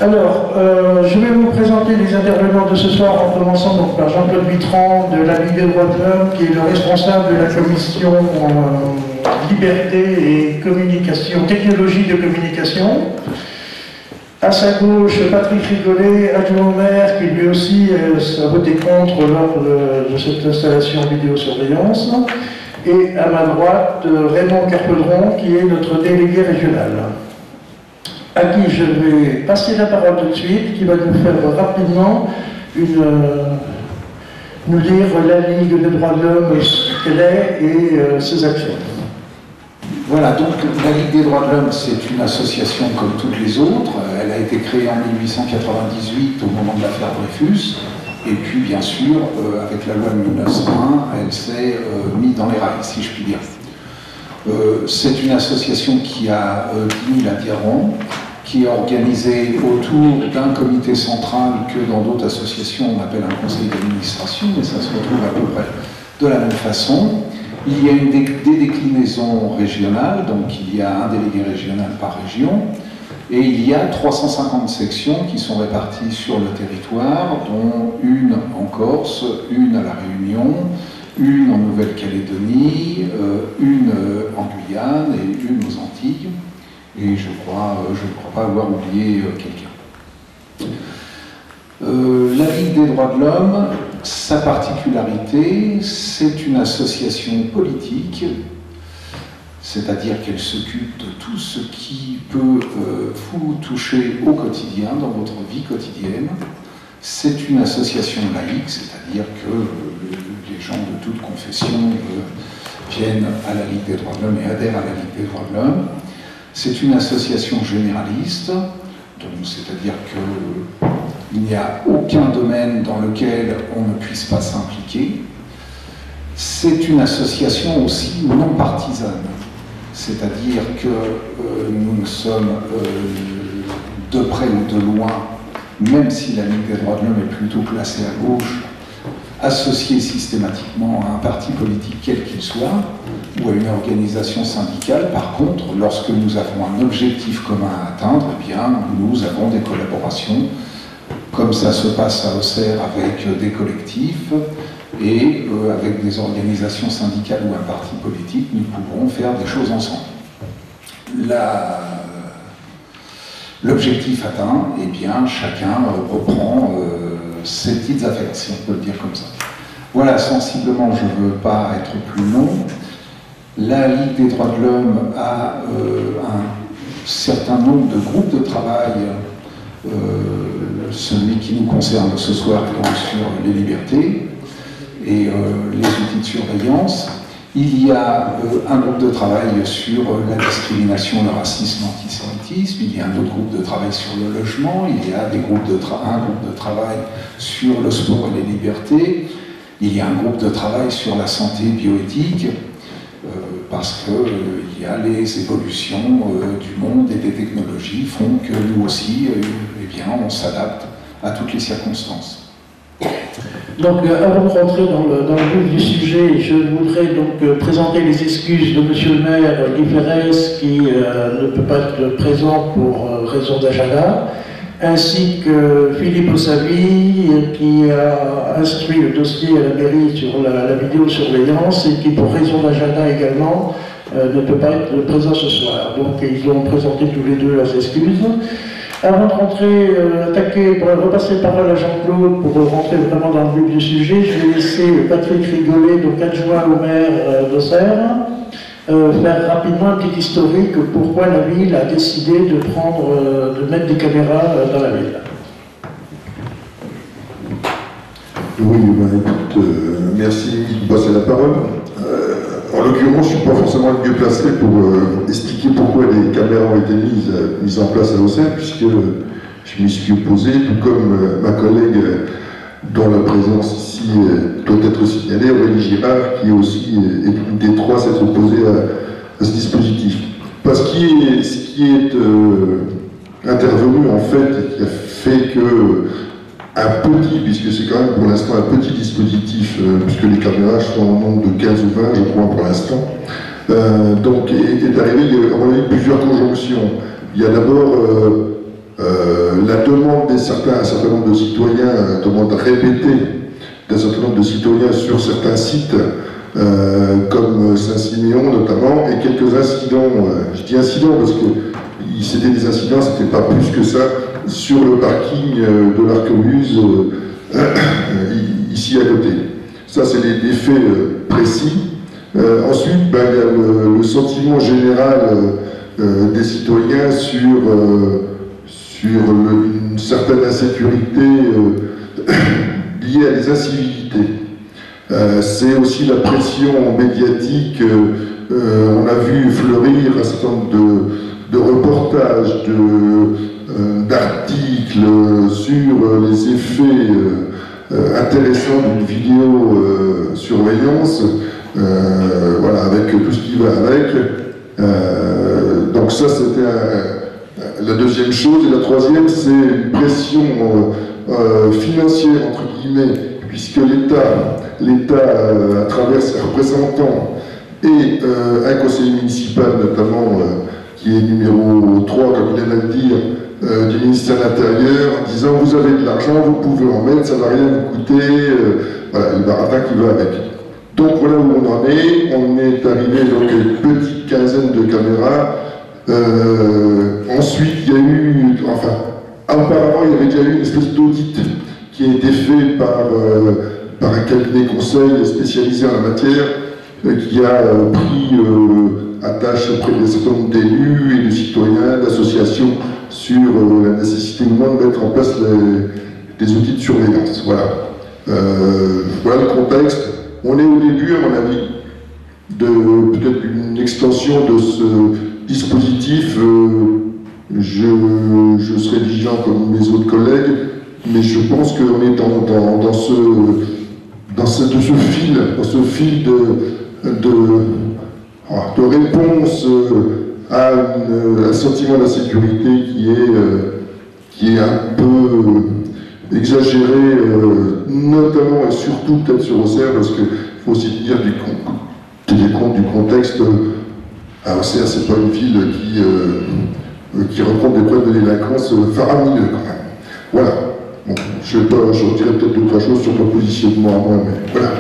Alors, je vais vous présenter les intervenants de ce soir en commençant donc par Jean-Claude Vitran de la Ligue des droits de l'homme, qui est le responsable de la commission liberté et communication, technologie de communication. À sa gauche, Patrick Rigolet, adjoint au maire, qui lui aussi a voté contre lors de cette installation vidéosurveillance. Et à ma droite, Raymond Carpedron, qui est notre délégué régional, à qui je vais passer la parole tout de suite, qui va nous faire rapidement nous dire la Ligue des droits de l'homme, ce qu'elle est et ses actions. Voilà, donc la Ligue des droits de l'homme, c'est une association comme toutes les autres. Elle a été créée en 1898 au moment de l'affaire Dreyfus. Et puis, bien sûr, avec la loi de 1901, elle s'est mise dans les rails, si je puis dire. C'est une association qui a 10 000 adhérents, qui est organisée autour d'un comité central que dans d'autres associations on appelle un conseil d'administration, mais ça se retrouve à peu près de la même façon. Il y a des déclinaisons régionales, donc il y a un délégué régional par région, et il y a 350 sections qui sont réparties sur le territoire, dont une en Corse, une à La Réunion, une en Nouvelle-Calédonie, une en Guyane et une aux Antilles. Et je ne crois pas avoir oublié quelqu'un. La Ligue des droits de l'homme, sa particularité, c'est une association politique, c'est-à-dire qu'elle s'occupe de tout ce qui peut vous toucher au quotidien, dans votre vie quotidienne. C'est une association laïque, c'est-à-dire que les gens de toute confession viennent à la Ligue des droits de l'homme et adhèrent à la Ligue des droits de l'homme. C'est une association généraliste, c'est-à-dire qu'il n'y a aucun domaine dans lequel on ne puisse pas s'impliquer. C'est une association aussi non partisane, c'est-à-dire que nous sommes de près ou de loin, même si la Ligue des droits de l'homme est plutôt placée à gauche, associés systématiquement à un parti politique quel qu'il soit, ou à une organisation syndicale. Par contre, lorsque nous avons un objectif commun à atteindre, eh bien, nous avons des collaborations, comme ça se passe à Auxerre avec des collectifs, et avec des organisations syndicales ou un parti politique, nous pouvons faire des choses ensemble. L'objectif atteint, eh bien, chacun reprend ses petites affaires, si on peut le dire comme ça. Voilà, sensiblement, je ne veux pas être plus long. La Ligue des droits de l'homme a un certain nombre de groupes de travail, celui qui nous concerne ce soir étant sur les libertés et les outils de surveillance. Il y a un groupe de travail sur la discrimination, le racisme, l'antisémitisme. Il y a un autre groupe de travail sur le logement. Il y a un groupe de travail sur le sport et les libertés. Il y a un groupe de travail sur la santé bioéthique, parce qu'il y a les évolutions du monde et des technologies font que nous aussi, eh bien, on s'adapte à toutes les circonstances. Donc, avant de rentrer dans le vif du sujet, je voudrais donc présenter les excuses de Monsieur le maire Guy Ferrès, qui ne peut pas être présent pour raison d'agenda, ainsi que Philippe Ossavi, qui a instruit le dossier à la mairie sur la vidéosurveillance et qui, pour raison d'agenda également, ne peut pas être présent ce soir. Donc, ils ont présenté tous les deux leurs excuses. Avant de rentrer, repasser la parole à Jean-Claude pour rentrer vraiment dans le vif du sujet, je vais laisser Patrick Rigolet, donc adjoint au maire d'Auxerre, faire rapidement un petit historique pourquoi la ville a décidé de mettre des caméras dans la ville. Oui, écoute, merci de passer la parole. En l'occurrence, je ne suis pas forcément le mieux placé pour expliquer pourquoi les caméras ont été mises en place à Auxerre, puisque je m'y suis opposé, tout comme ma collègue dont la présence ici doit être signalée, Aurélie Girard, qui aussi est une des trois s'être opposée à ce dispositif. Parce que ce qui est intervenu en fait, qui a fait que puisque c'est quand même pour l'instant un petit dispositif, puisque les caméras sont au nombre de 15 ou 20, je crois, pour l'instant. Donc, est arrivé, on a eu plusieurs conjonctions. Il y a d'abord la demande d'un certain nombre de citoyens, demande répétée d'un certain nombre de citoyens sur certains sites, comme Saint-Siméon notamment, et quelques incidents, je dis incidents parce que c'était des incidents, c'était pas plus que ça, sur le parking de l'Arquebuse, ici à côté. Ça, c'est des faits précis. Ensuite, il y a le sentiment général des citoyens sur une certaine insécurité liée à des incivilités. C'est aussi la pression médiatique. On a vu fleurir un certain nombre de reportages, d'articles sur les effets intéressants d'une vidéo surveillance, voilà, avec tout ce qui va avec. Donc ça, c'était la deuxième chose. Et la troisième, c'est une pression financière, entre guillemets, puisque l'État, à travers ses représentants et un conseiller municipal notamment, qui est numéro 3, comme il vient de le dire, du ministère de l'Intérieur, en disant vous avez de l'argent, vous pouvez en mettre, ça ne va rien vous coûter, voilà, le baratin qui va avec. Donc voilà où on en est. On est arrivé donc à une petite quinzaine de caméras. Ensuite, il y a eu, enfin, auparavant, il y avait déjà eu une espèce d'audit qui a été fait par un cabinet conseil spécialisé en la matière, qui a pris attache auprès d'un certain nombre d'élus et de citoyens, d'associations, sur la nécessité ou non de mettre en place des outils de surveillance. Voilà. Voilà le contexte. On est au début, à mon avis, de peut-être une extension de ce dispositif. Je serai vigilant comme mes autres collègues, mais je pense qu'on est dans ce fil de réponse à un sentiment d'insécurité qui est un peu exagéré, notamment et surtout peut-être sur Auxerre, parce qu'il faut aussi tenir compte du contexte. Auxerre, c'est pas une ville qui rencontre des problèmes de délinquance faramineux quand même. Voilà. Bon, je dirais peut-être d'autres choses sur mon positionnement à moi, mais voilà.